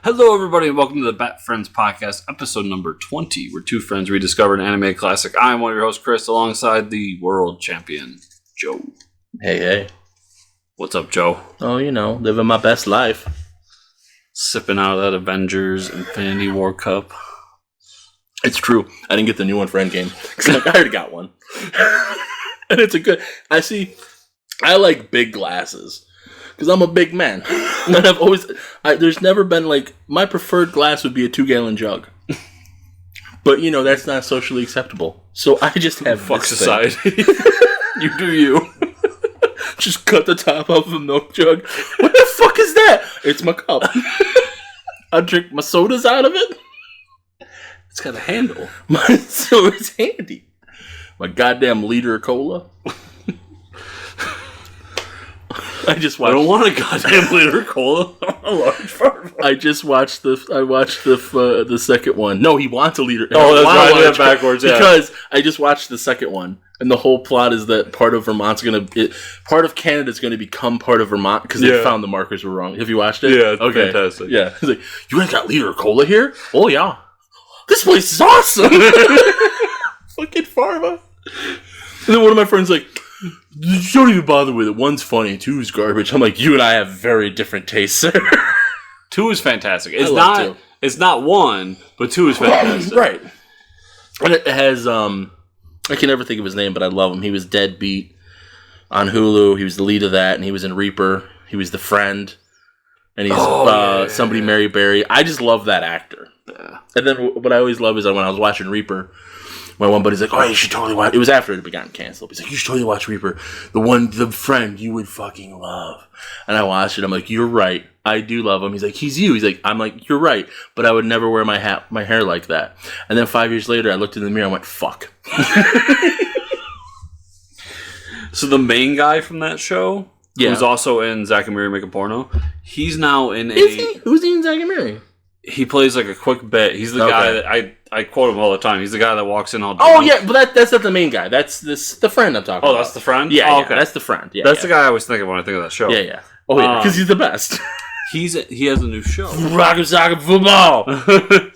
Hello, everybody, and welcome to the Bat Friends Podcast, episode number 20, where two friends rediscover an anime classic. I'm one of your hosts, Chris, alongside the world champion, Joe. Hey. What's up, Joe? Oh, living my best life. Sipping out of that Avengers Infinity War cup. It's true. I didn't get the new one for Endgame, because I already got one. And it's a good... I like big glasses. Because I'm a big man. And I've always... there's never been, my preferred glass would be a 2-gallon jug. But, that's not socially acceptable. So I just have fuck society. You do you. Just cut the top off of a milk jug. What the fuck is that? It's my cup. I drink my sodas out of it. It's got a handle. So it's handy. My goddamn liter of cola. I don't want a goddamn liter of cola. A large part. I watched the second one. No, he wants a liter. Oh, that's right. I did it backwards. Yeah. Because I just watched the second one, and the whole plot is that part of Canada's going to become part of Vermont because they found the markers were wrong. Have you watched it? Yeah, it's fantastic. Yeah, he's like, you guys got a liter of cola here? Oh yeah, this place is awesome. Fucking pharma. And then one of my friends like, don't even bother with it. 1's funny, 2 is garbage. I'm like, you and I have very different tastes, sir. 2 is fantastic. It's not 1, but 2 is fantastic. Right. And it has, I can never think of his name, but I love him. He was Deadbeat on Hulu. He was the lead of that, and he was in Reaper. He was the friend. And he's somebody Mary Berry. I just love that actor. Yeah. And then what I always love is that when I was watching Reaper, my one buddy's like, oh, you should totally watch... It was after it had gotten canceled. He's like, you should totally watch Reaper. The friend you would fucking love. And I watched it. I'm like, you're right. I do love him. He's like, he's you. He's like, I'm like, you're right. But I would never wear my hair like that. And then 5 years later, I looked in the mirror and went, fuck. So the main guy from that show, who's also in Zack and Miri Make a Porno, he's now in Is he? Who's he in Zack and Miri? He plays like a quick bit. He's the guy that I quote him all the time. He's the guy that walks in all drunk. Oh, yeah, but that's not the main guy. That's the friend I'm talking about. Oh, that's the friend? Yeah, okay. That's the friend. Yeah, that's the guy I always think of when I think of that show. Yeah. Oh, yeah, because he's the best. He has a new show. Rock soccer football. Okay.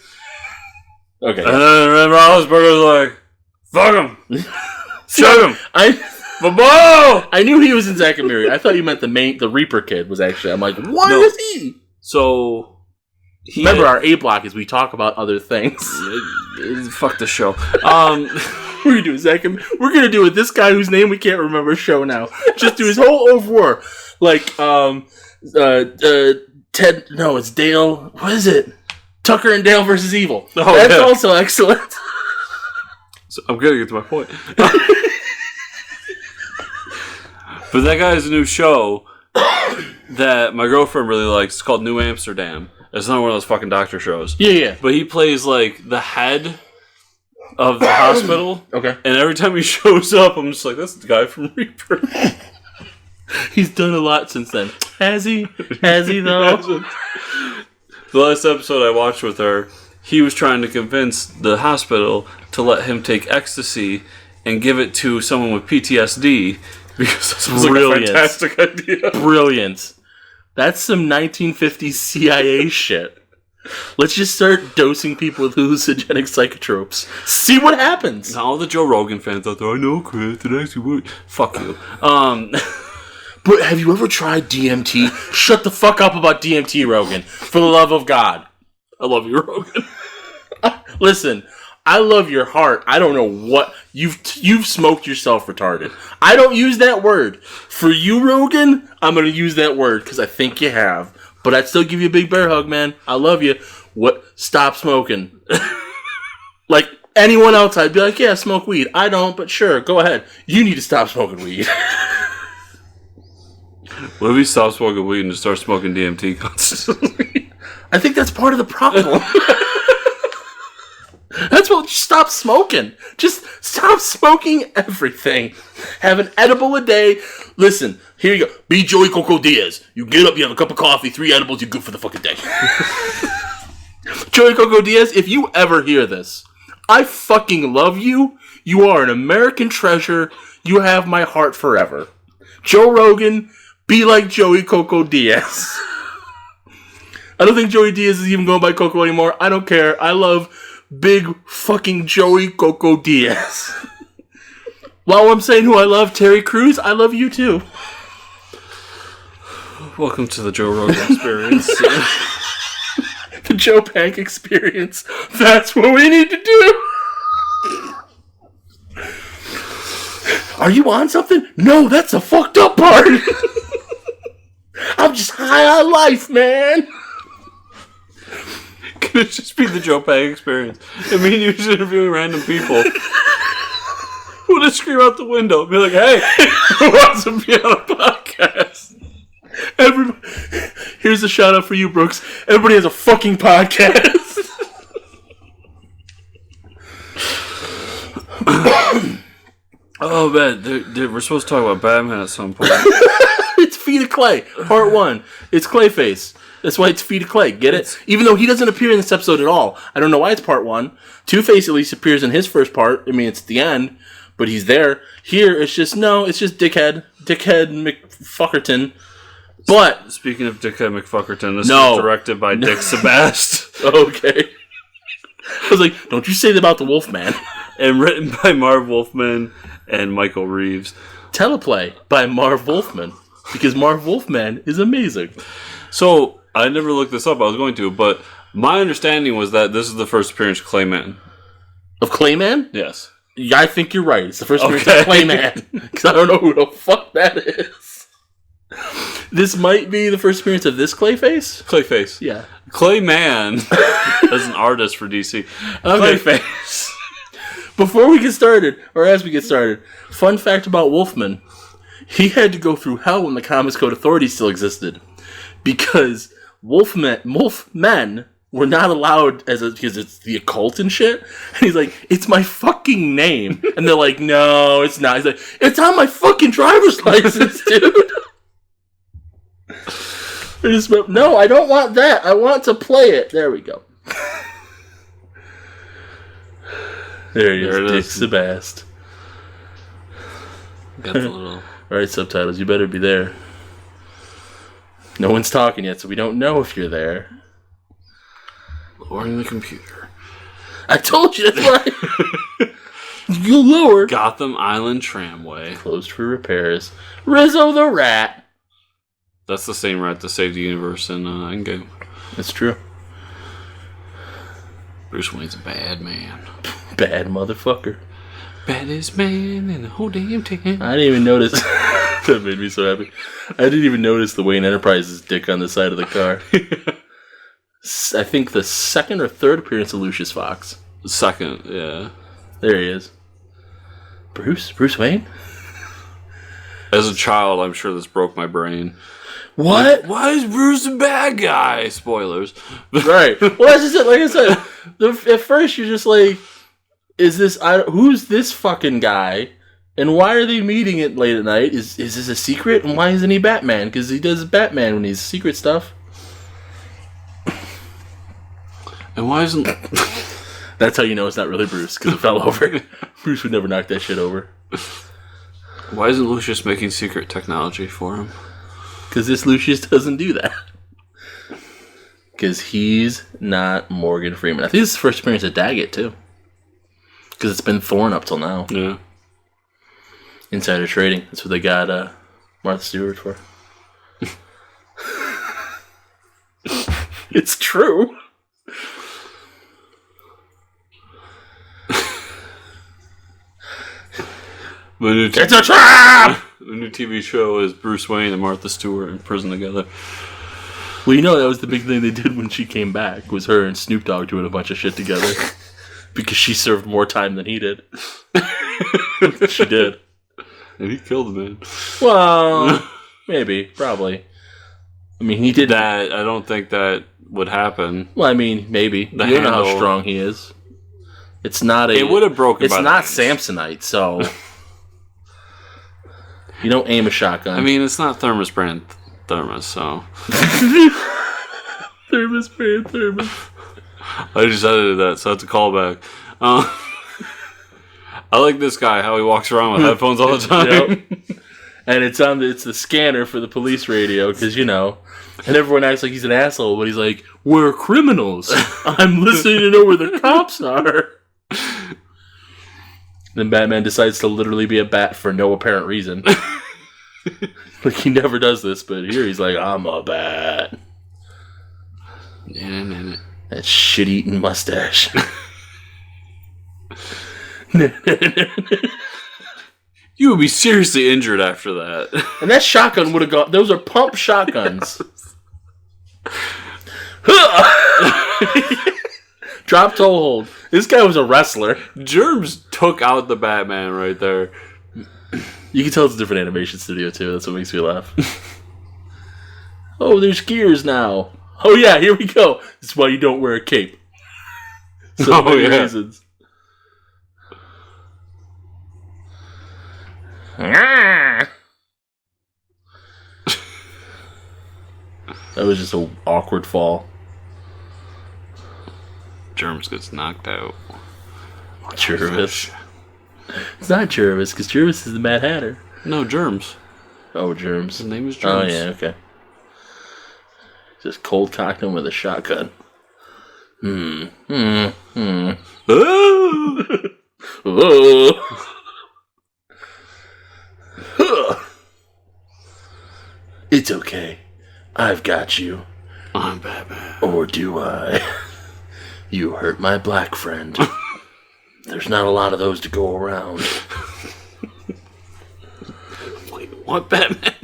And then Roethlisberger's like, fuck him. Shut him. Football! I knew he was in Zack and Miri. I thought you meant the Reaper kid was actually. I'm like, what is he? So... Remember, our A block is we talk about other things. Fuck the show. We're gonna do Zack and we're gonna do with this guy whose name we can't remember show now. Just do his whole over. Like Ted. No, it's Dale. What is it? Tucker and Dale versus Evil. Oh, that's also excellent. So I'm gonna get to my point. But that guy has a new show that my girlfriend really likes. It's called New Amsterdam. It's not one of those fucking doctor shows. Yeah. But he plays, like, the head of the hospital. Okay. And every time he shows up, I'm just like, that's the guy from Reaper. He's done a lot since then. Has he? Has he, though? The last episode I watched with her, he was trying to convince the hospital to let him take ecstasy and give it to someone with PTSD. Because that sounds like a fantastic idea. Brilliant. That's some 1950s CIA shit. Let's just start dosing people with hallucinogenic psychotropes. See what happens. Now all the Joe Rogan fans out there, I know, Chris, it actually works. Fuck you. But have you ever tried DMT? Shut the fuck up about DMT, Rogan. For the love of God. I love you, Rogan. Listen, I love your heart. I don't know what... You've smoked yourself retarded. I don't use that word. For you, Rogan, I'm going to use that word because I think you have. But I'd still give you a big bear hug, man. I love you. What? Stop smoking. Like anyone else, I'd be like, yeah, smoke weed. I don't, but sure, go ahead. You need to stop smoking weed. What if you stop smoking weed and just start smoking DMT constantly? I think that's part of the problem. That's what. Just stop smoking. Just stop smoking everything. Have an edible a day. Listen, here you go. Be Joey Coco Diaz. You get up, you have a cup of coffee, 3 edibles, you're good for the fucking day. Joey Coco Diaz, if you ever hear this, I fucking love you. You are an American treasure. You have my heart forever. Joe Rogan, be like Joey Coco Diaz. I don't think Joey Diaz is even going by Coco anymore. I don't care. I love big fucking Joey Coco Diaz. While I'm saying who I love, Terry Crews, I love you too. Welcome to the Joe Rogan Experience. The Joe Pank Experience. That's what we need to do. Are you on something? No, that's a fucked up part. I'm just high on life, man. Can it just be the Joe Pank Experience? I mean, you're just interviewing random people. We'll just scream out the window and be like, hey, who wants to be on a podcast? Here's a shout out for you, Brooks. Everybody has a fucking podcast. Oh, man. We're supposed to talk about Batman at some point. It's Feet of Clay, part 1. It's Clayface. That's why it's Feet of Clay. Get it? Even though he doesn't appear in this episode at all. I don't know why it's part 1. Two-Face at least appears in his first part. I mean, it's the end, but he's there. Here, it's just Dickhead McFuckerton. But speaking of Dickhead McFuckerton, this is directed by Dick Sebast. Okay. I was like, don't you say that about the Wolfman. And written by Marv Wolfman and Michael Reeves. Teleplay by Marv Wolfman. Because Marv Wolfman is amazing. So, I never looked this up. I was going to, but my understanding was that this is the first appearance of Clayman. Of Clayman? Yes. Yeah, I think you're right. It's the first appearance of Clayman. Because I don't know who the fuck that is. This might be the first appearance of this Clayface? Clayface. Yeah. Clayman as an artist for DC. Okay. Clayface. Before we get started, or as we get started, fun fact about Wolfman. He had to go through hell when the Comics Code Authority still existed. Because Wolfmen were not allowed because it's the occult and shit. And he's like, it's my fucking name. And they're like, no, it's not. He's like, it's on my fucking driver's license, dude. No, I don't want that. I want to play it. There we go. There he is, Dick Sebast. Got the little... Alright, subtitles, you better be there. No one's talking yet, so we don't know if you're there. Lowering the computer. I told you, that's why. You lower. Gotham Island Tramway. Closed for repairs. Rizzo the Rat. That's the same rat that saved the universe in Endgame. That's true. Bruce Wayne's a bad man. Bad motherfucker. Baddest man in the whole damn town. I didn't even notice. That made me so happy. I didn't even notice the Wayne Enterprises dick on the side of the car. I think the second or third appearance of Lucius Fox. Second, yeah. There he is. Bruce Wayne? As a child, I'm sure this broke my brain. What? Like, why is Bruce a bad guy? Spoilers. Right. Well, that's just it. Like I said, at first you're just like, who's this fucking guy? And why are they meeting it late at night? Is this a secret? And why isn't he Batman? Because he does Batman when he's secret stuff. And why isn't... That's how you know it's not really Bruce, because it fell over. Bruce would never knock that shit over. Why isn't Lucius making secret technology for him? Because this Lucius doesn't do that. Because he's not Morgan Freeman. I think this is the first appearance of Daggett, too. Because it's been Thorne up till now. Yeah. Insider trading. That's what they got Martha Stewart for. It's true. It's a trap! The new TV show is Bruce Wayne and Martha Stewart in prison together. Well, you know that was the big thing they did when she came back, was her and Snoop Dogg doing a bunch of shit together. Because she served more time than he did. She did. And he killed the man. Well, maybe, probably. I mean, he did that. I don't think that would happen. Well, I mean, maybe. You don't know how strong he is. It's not a... It would have broken. It's not Samsonite, so... You don't aim a shotgun. I mean, it's not Thermos brand Thermos, so... Thermos brand Thermos. I just edited that, so that's a callback. I like this guy, how he walks around with headphones all the time. Yep. And it's the scanner for the police radio, because, and everyone acts like he's an asshole, but he's like, we're criminals. I'm listening to know where the cops are. Then Batman decides to literally be a bat for no apparent reason. Like, he never does this, but here he's like, I'm a bat. That shit-eating mustache. You would be seriously injured after that. And that shotgun would have gone... Those are pump shotguns. Drop toe hold. This guy was a wrestler. Germs took out the Batman right there. You can tell it's a different animation studio, too. That's what makes me laugh. Oh, there's gears now. Oh, yeah, here we go. This is why you don't wear a cape. So many reasons. That was just an awkward fall. Germs gets knocked out. Jervis. It's not Jervis, because Jervis is the Mad Hatter. No, Germs. Oh, Germs. His name is Germs. Oh, yeah, okay. Just cold cocked him with a shotgun. It's okay. I've got you. I'm Batman. Or do I? You hurt my black friend. There's not a lot of those to go around. Wait, what, Batman?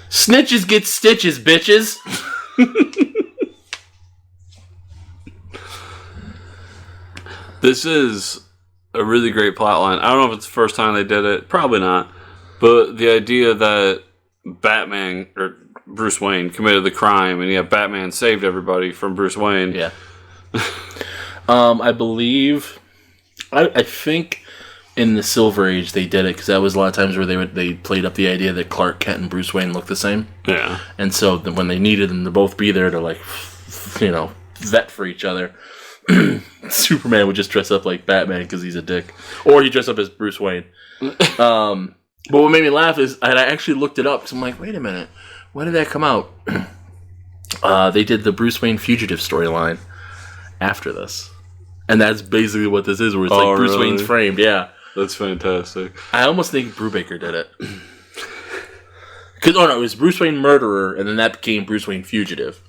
Snitches get stitches, bitches. This is a really great plotline. I don't know if it's the first time they did it. Probably not. But the idea that Batman, or Bruce Wayne, committed the crime, and yet Batman saved everybody from Bruce Wayne. Yeah. I believe... I think in the Silver Age they did it, because that was a lot of times where they played up the idea that Clark Kent and Bruce Wayne looked the same. Yeah. And so when they needed them to both be there to, like, vet for each other, Superman would just dress up like Batman because he's a dick. Or he'd dress up as Bruce Wayne. But what made me laugh is, and I actually looked it up, because I'm like, wait a minute, when did that come out? They did the Bruce Wayne Fugitive storyline after this. And that's basically what this is, where it's like Bruce Wayne's framed, yeah. That's fantastic. I almost think Brubaker did it. Because, it was Bruce Wayne Murderer, and then that became Bruce Wayne Fugitive.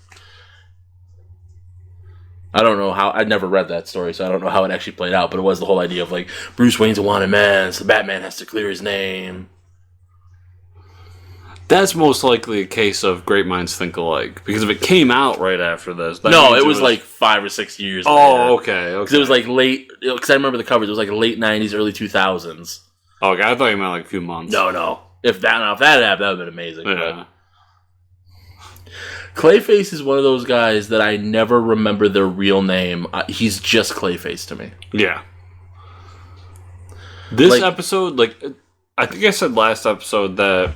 I don't know how, I'd never read that story, so I don't know how it actually played out, but it was the whole idea of, like, Bruce Wayne's a wanted man, so Batman has to clear his name. That's most likely a case of great minds think alike. Because if it came out right after this... No, it was like 5 or 6 years later. Oh, okay. Because it was like late... Because I remember the covers. It was like late 90s, early 2000s. Okay, I thought you meant like a few months. No. If that happened, that would have been amazing. Yeah. But Clayface is one of those guys that I never remember their real name. He's just Clayface to me. Yeah. This episode, like... I think I said last episode that...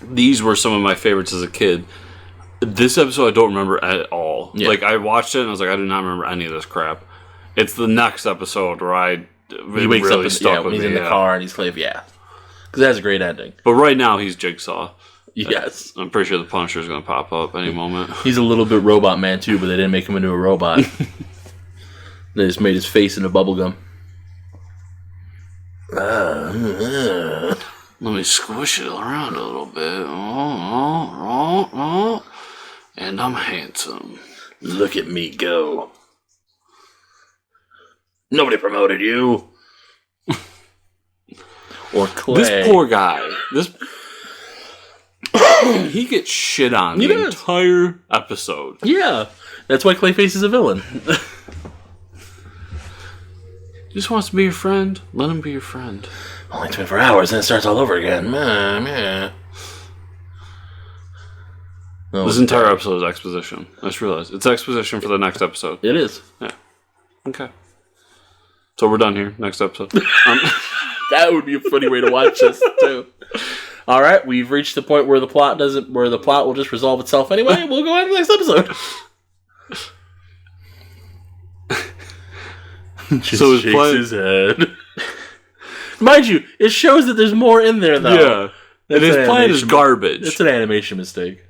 These were some of my favorites as a kid. This episode I don't remember at all. Yeah. Like, I watched it and I was like, I do not remember any of this crap. It's the next episode where he wakes up when he's in the car and he's Clayface. Yeah. Because it has a great ending. But right now he's Jigsaw. Yes. I'm pretty sure the Punisher's going to pop up any moment. He's a little bit Robot Man too, but they didn't make him into a robot. They just made his face into bubblegum. Let me squish it around a little bit. And I'm handsome. Look at me go. Nobody promoted you. Or Clay. This poor guy. He gets shit on the entire episode. Yeah. That's why Clayface is a villain. He just wants to be your friend. Let him be your friend. Only 24 hours, then it starts all over again. This entire episode is exposition. I just realized. It's exposition for the next episode. It is. Yeah. Okay. So we're done here. Next episode. That would be a funny way to watch this, too. All right, we've reached the point where the plot will just resolve itself anyway. We'll go on to the next episode. Just so shakes his head. Mind you, it shows that there's more in there, though. Yeah. And his plan is garbage. It's an animation mistake.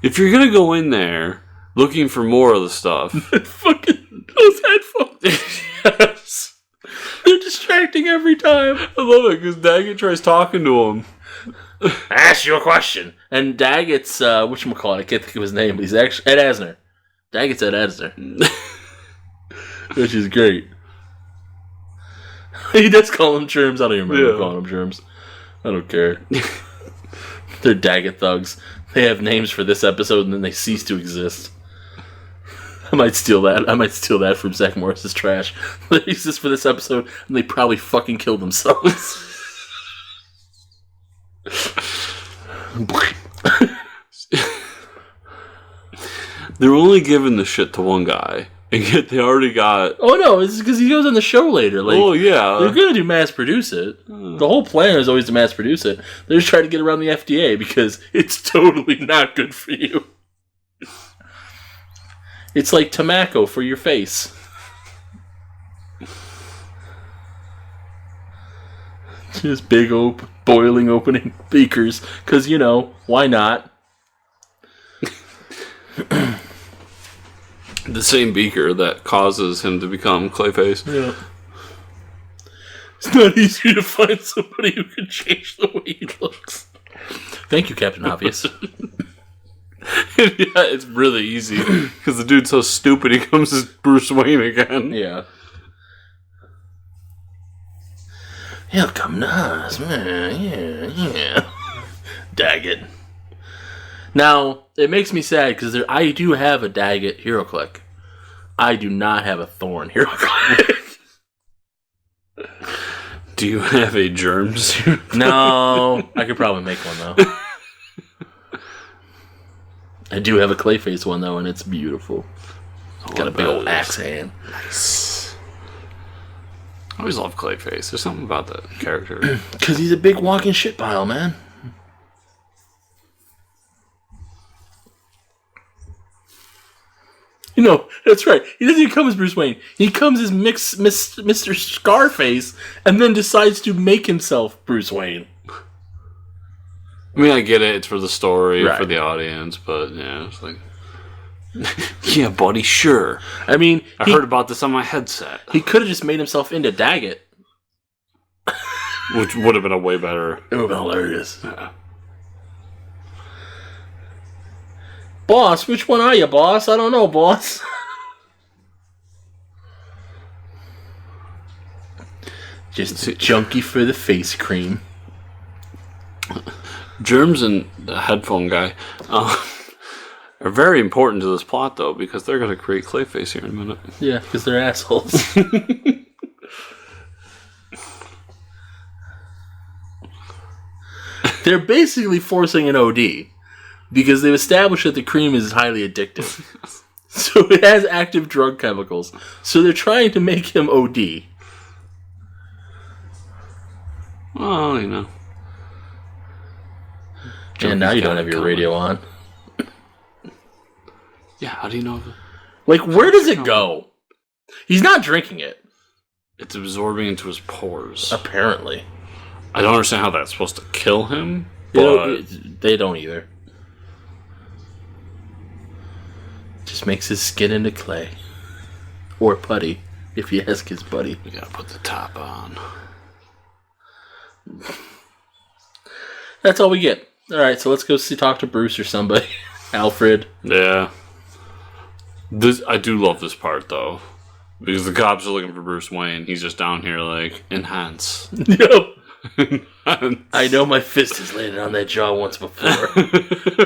If you're going to go in there looking for more of the stuff... Fucking those headphones. Yes. They're distracting every time. I love it, because Daggett tries talking to him. I asked you a question. And Daggett's, whatchamacallit, I can't think of his name, but he's actually Ed Asner. Daggett's Ed Asner. Which is great. He does call them germs. I don't even remember calling them germs. I don't care. They're Daggett thugs. They have names for this episode and then they cease to exist. I might steal that. I might steal that from Zach Morris's trash. They exist for this episode and they probably fucking killed themselves. They're only giving the shit to one guy, and yet they already got... Oh no, it's because he goes on the show later. Like, oh yeah. They're going to do mass produce it. The whole plan is always to mass produce it. They're just trying to get around the FDA because it's totally not good for you. It's like tobacco for your face. Just big boiling opening beakers. Because, you know, why not? The same beaker that causes him to become Clayface. Yeah. It's not easy to find somebody who can change the way he looks. Thank you, Captain Obvious. Yeah, it's really easy because the dude's so stupid he comes as Bruce Wayne again. Yeah. He'll come to us, man. Yeah. Daggett. Now, it makes me sad because I do have a Daggett HeroClick. I do not have a Thorn HeroClick. Do you have a Germs? No, I could probably make one though. I do have a Clayface one though, and it's beautiful. It's got a big old axe hand. Nice. I always love Clayface. There's something about that character. Because he's a big walking shit pile, man. You know, that's right. He doesn't even come as Bruce Wayne. He comes as Mr. Scarface and then decides to make himself Bruce Wayne. I mean, I get it. It's for the story, right. For the audience, but yeah, it's like... yeah, buddy, sure. I mean... I heard about this on my headset. He could have just made himself into Daggett. Which would have been a way better... It would have been hilarious. Yeah. Boss, which one are you, boss? I don't know, boss. Just a junkie for the face cream. Germs and the headphone guy are very important to this plot, though, because they're going to create Clayface here in a minute. Yeah, because they're assholes. They're basically forcing an OD. Because they've established that the cream is highly addictive. So it has active drug chemicals. So they're trying to make him OD. Well, you know. And now you don't have your radio on. Yeah, how do you know? Like, where does it go? He's not drinking it. It's absorbing into his pores. Apparently. I don't understand how that's supposed to kill him. But They don't either. Just makes his skin into clay. Or putty, if you ask his buddy. we gotta put the top on. That's all we get. Alright, so let's go talk to Bruce or somebody. Alfred. Yeah. I do love this part, though. Because the cops are looking for Bruce Wayne. He's just down here like, enhance. Yep. I know my fist has landed on that jaw once before.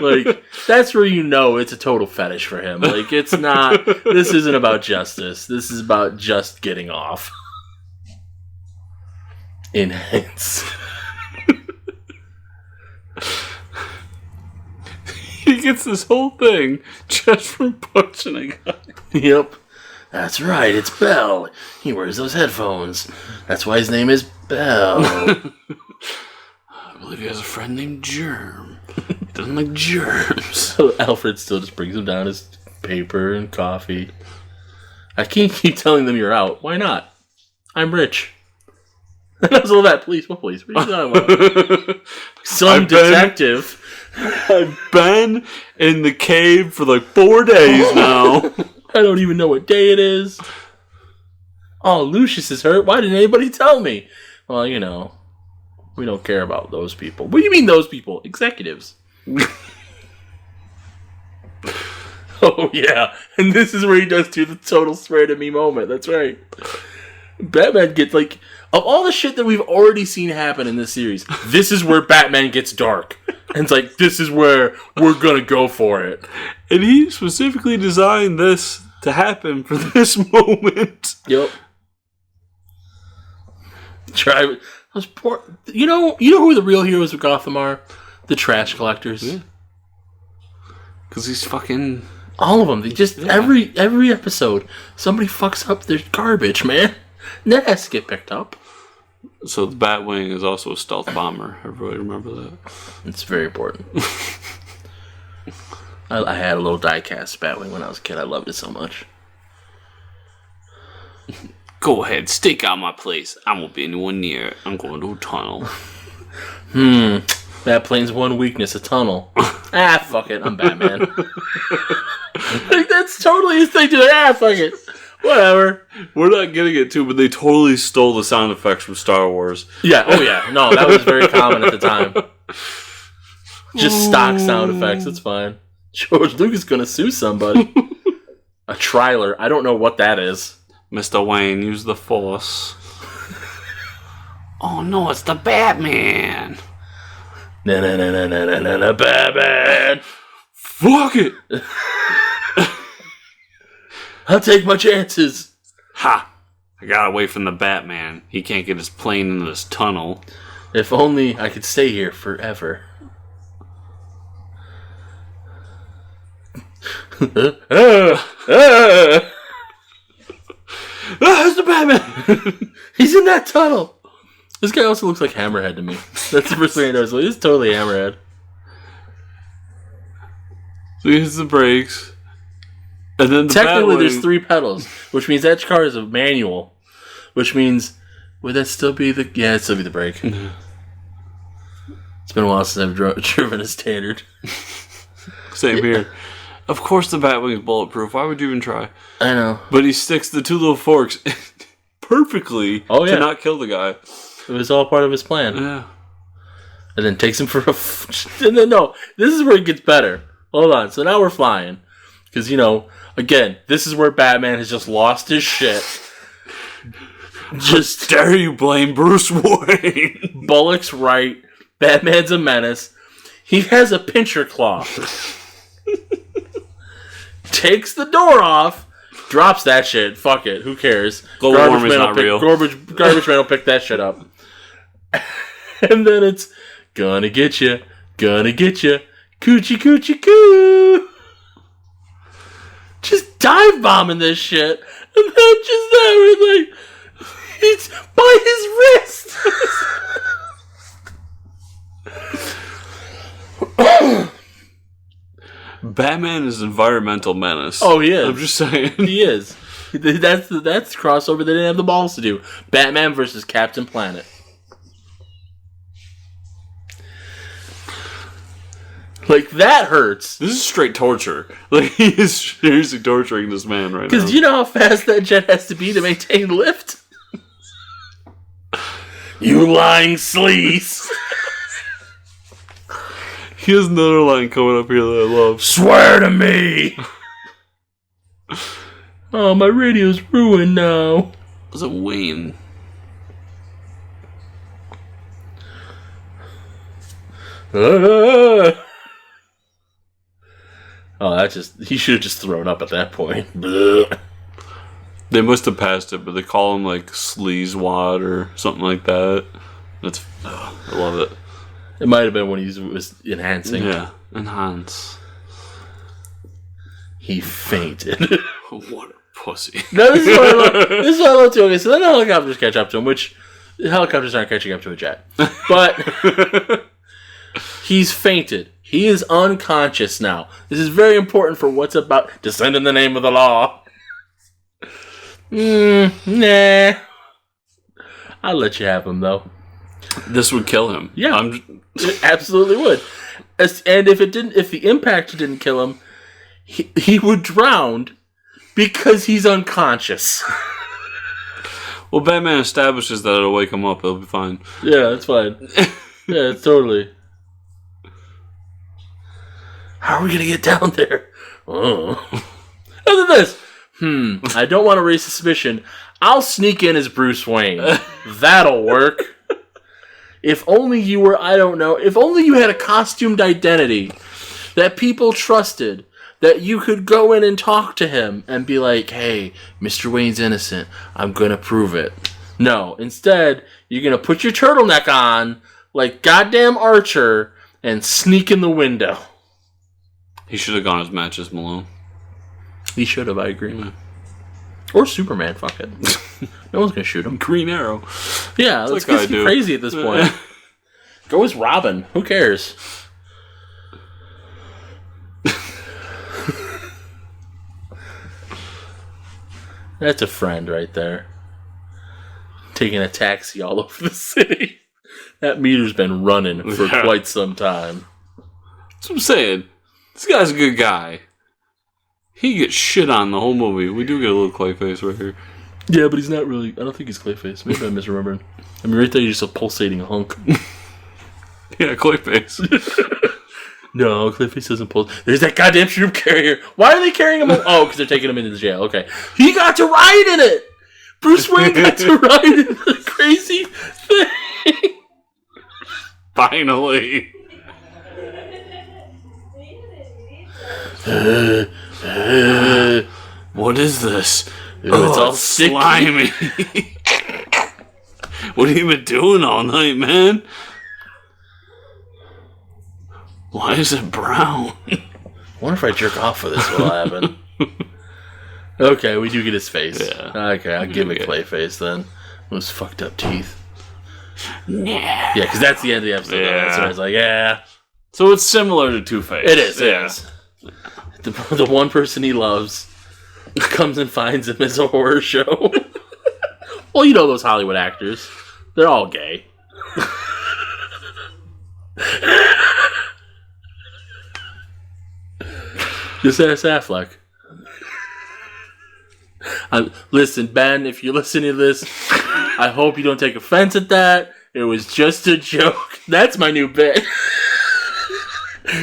Like, that's where you know it's a total fetish for him. Like, it's not... This isn't about justice. This is about just getting off. Enhance. He gets this whole thing just from punching a guy. Yep. That's right, it's Bell. He wears those headphones. That's why his name is Bell. I believe he has a friend named Germ. He doesn't like germs. So Alfred still just brings him down his paper and coffee. I can't keep telling them you're out. Why not? I'm rich. And I was all that, police. What police? What are you talking about? Some detective. I've been in the cave for like 4 days now. I don't even know what day it is. Oh, Lucius is hurt. Why didn't anybody tell me? Well, you know, we don't care about those people. What do you mean those people? Executives. Oh, yeah. And this is where he does do the total swear to me moment. That's right. Batman gets, like, of all the shit that we've already seen happen in this series, this is where Batman gets dark. And it's like, this is where we're going to go for it. And he specifically designed this to happen for this moment. Yep. Try those poor. You know who the real heroes of Gotham are? The trash collectors. Yeah. Because he's fucking... All of them. They just every episode somebody fucks up their garbage, man. And that has to get picked up. So the Batwing is also a stealth bomber. Everybody remember that? It's very important. I had a little die-cast Batwing when I was a kid. I loved it so much. Go ahead, stake out my place. I won't be anywhere near it. I'm going to a tunnel. That plane's one weakness, a tunnel. Fuck it, I'm Batman. Like, that's totally his thing to do. Fuck it. Whatever. We're not getting it too, but they totally stole the sound effects from Star Wars. Yeah, oh yeah. No, that was very common at the time. Just stock sound effects, it's fine. George Lucas is gonna sue somebody. A triler. I don't know what that is. Mr. Wayne, use the Force. Oh no, it's the Batman. Na Batman. Fuck it. I'll take my chances. Ha! I got away from the Batman. He can't get his plane into this tunnel. If only I could stay here forever. It's the Batman! He's in that tunnel! This guy also looks like Hammerhead to me. That's the first thing I noticed. He's totally Hammerhead. So he hits the brakes. And then technically there's 3 pedals, which means that car is a manual. Which means, would that still be the... Yeah, it'd still be the brake. Mm-hmm. It's been a while since I've driven a standard. Same here. Of course the Batwing is bulletproof. Why would you even try? I know. But he sticks the 2 little forks perfectly to not kill the guy. It was all part of his plan. Yeah. And then takes him for a... And then, no, this is where it gets better. Hold on. So now we're flying. Because, you know, again, this is where Batman has just lost his shit. Just dare you blame Bruce Wayne. Bullock's right. Batman's a menace. He has a pincher claw. Takes the door off. Drops that shit. Fuck it. Who cares? Global warming's not real. Garbage man will pick that shit up. And then it's gonna get you. Gonna get you. Coochie coochie coo. Just dive bombing this shit. And then just everything. It's by his wrist. Batman is an environmental menace. Oh, he is. I'm just saying. He is. That's crossover they didn't have the balls to do. Batman versus Captain Planet. Like, that hurts. This is straight torture. Like, he is seriously torturing this man right now. Because you know how fast that jet has to be to maintain lift? You lying sleaze. He has another line coming up here that I love. Swear to me! Oh, my radio's ruined now. Was it Wayne? Oh, he should have just thrown up at that point. They must have passed it, but they call him like Sleazewad or something like that. I love it. It might have been when he was enhancing. Yeah, enhance. He fainted. What a pussy. No, this is what I love. This is what I love too. Okay, so then the helicopters catch up to him, which the helicopters aren't catching up to a jet. But he's fainted. He is unconscious now. This is very important for what's about to send in the name of the law. Nah. I'll let you have him, though. This would kill him. Yeah. It absolutely would. And if the impact didn't kill him, he would drown because he's unconscious. Well, Batman establishes that it'll wake him up. It'll be fine. Yeah, that's fine. Yeah, it's totally. How are we gonna get down there? Oh. Look at this. I don't want to raise suspicion. I'll sneak in as Bruce Wayne. That'll work. If only you were, I don't know, if only you had a costumed identity that people trusted, that you could go in and talk to him and be like, hey, Mr. Wayne's innocent. I'm going to prove it. No, instead, you're going to put your turtleneck on like goddamn Archer and sneak in the window. He should have gone as Matches Malone. He should have, I agree. Yeah. Or Superman, fuck it. No one's going to shoot him. Green Arrow. Yeah, let's get crazy at this point. Go as Robin. Who cares? That's a friend right there. Taking a taxi all over the city. That meter's been running for quite some time. That's what I'm saying. This guy's a good guy. He gets shit on the whole movie. We do get a little Clayface right here. Yeah, but he's not really... I don't think he's Clayface. Maybe I'm misremembering. I mean, right there, he's just a pulsating hunk. Yeah, Clayface. No, Clayface doesn't pulse. There's that goddamn shroom carrier. Why are they carrying him? Oh, because they're taking him into the jail. Okay. He got to ride in it! Bruce Wayne got to ride in the crazy thing! Finally. What is this? It's all slimy. What have you been doing all night, man? Why is it brown? I wonder if I jerk off with this, what'll happen. Okay, we do get his face. Yeah. Okay, I'll give it Clayface then. Those fucked up teeth. Yeah. Yeah, because that's the end of the episode. Yeah. That's what I was like, yeah. So it's similar to Two-Face. It is, it is. The one person he loves comes and finds him as a horror show. Well, you know those Hollywood actors. They're all gay. Just ask Affleck. Listen, Ben, if you're listening to this, I hope you don't take offense at that. It was just a joke. That's my new bit.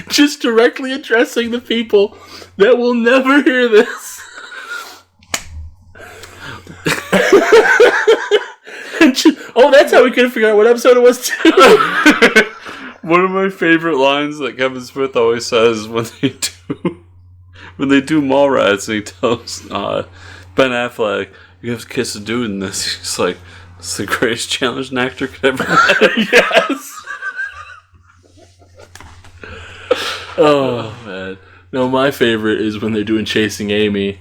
Just directly addressing the people that will never hear this. That's how we couldn't figure out what episode it was too. One of my favorite lines that Kevin Smith always says when they do Mallrats, and he tells Ben Affleck, "You have to kiss a dude in this." He's like, "It's the greatest challenge an actor could ever have." Yes. Oh man! No, my favorite is when they're doing Chasing Amy,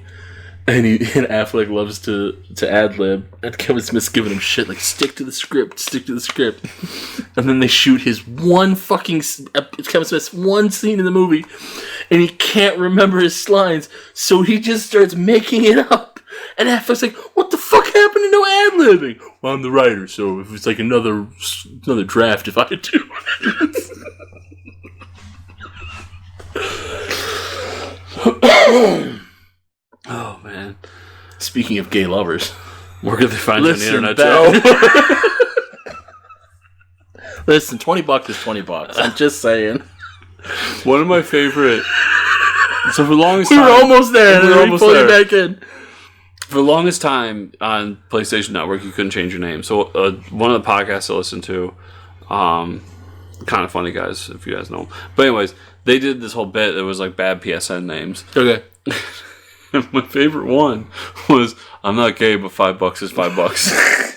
and Affleck loves to ad lib, and Kevin Smith's giving him shit like stick to the script, and then they shoot his one fucking Kevin Smith's one scene in the movie, and he can't remember his lines, so he just starts making it up. And Affleck's like, "What the fuck happened to no ad libbing?" Well, I'm the writer, so if it's like another draft, if I do. Oh man! Speaking of gay lovers, where could they find you on the internet, Ben. Joe? Listen, $20 is $20. I'm just saying. One of my favorite. So for the longest we time, were almost there. We were almost there. Back in. For the longest time on PlayStation Network, you couldn't change your name. So one of the podcasts I listened to, kind of funny guys, if you guys know. But anyways, they did this whole bit that was like bad PSN names. Okay. My favorite one was, "I'm not gay, but $5 is $5."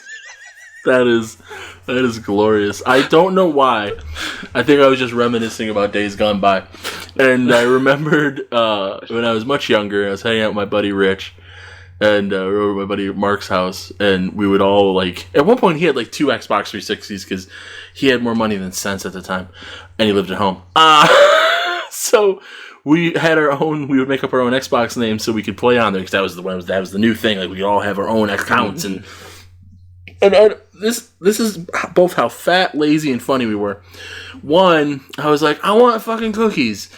That is glorious. I don't know why. I think I was just reminiscing about days gone by. And I remembered when I was much younger, I was hanging out with my buddy Rich. And we were over at my buddy Mark's house. And we would all, like... At one point, he had, like, 2 Xbox 360s because he had more money than sense at the time. And he lived at home. So we had our own. We would make up our own Xbox name so we could play on there because that was the new thing. Like we all have our own accounts and this is both how fat, lazy, and funny we were. One, I was like, I want fucking cookies,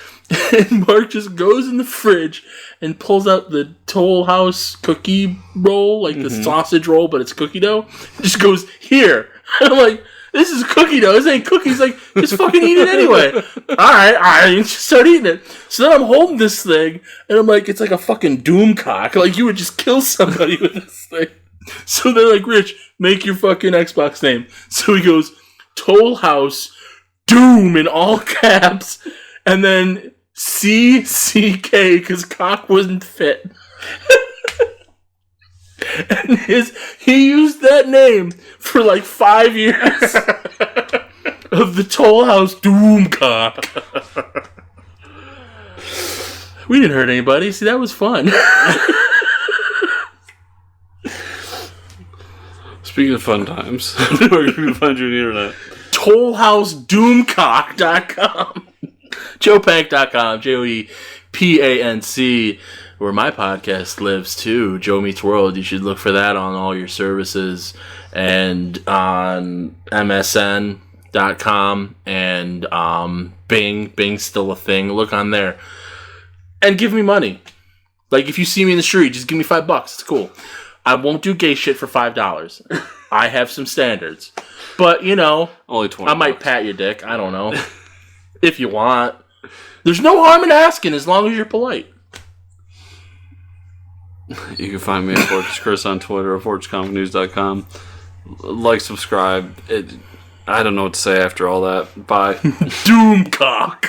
and Mark just goes in the fridge and pulls out the Toll House cookie roll, like the sausage roll, but it's cookie dough. Just goes here. And I'm like, this is cookie dough. This ain't cookies. Like, just fucking eat it anyway. All right, and just start eating it. So then I'm holding this thing, and I'm like, it's like a fucking doom cock. Like, you would just kill somebody with this thing. So they're like, Rich, make your fucking Xbox name. So he goes, Toll House, Doom in all caps, and then CCK, because cock wasn't fit. And he used that name for like 5 years of the Toll House Doomcock. We didn't hurt anybody. See, that was fun. Speaking of fun times, where can you find you on the internet? TollHouseDoomcock.com. JoePank.com. JoePanc. Where my podcast lives too, Joe Meets World. You should look for that on all your services and on MSN.com and Bing. Bing's still a thing. Look on there. And give me money. Like, if you see me in the street, just give me $5. It's cool. I won't do gay shit for $5. I have some standards. But, you know, only 20 I might pat your dick. I don't know. If you want. There's no harm in asking as long as you're polite. You can find me at Fortress Chris on Twitter or FortressComicNews.com. Like, subscribe. I don't know what to say after all that. Bye. Doomcock.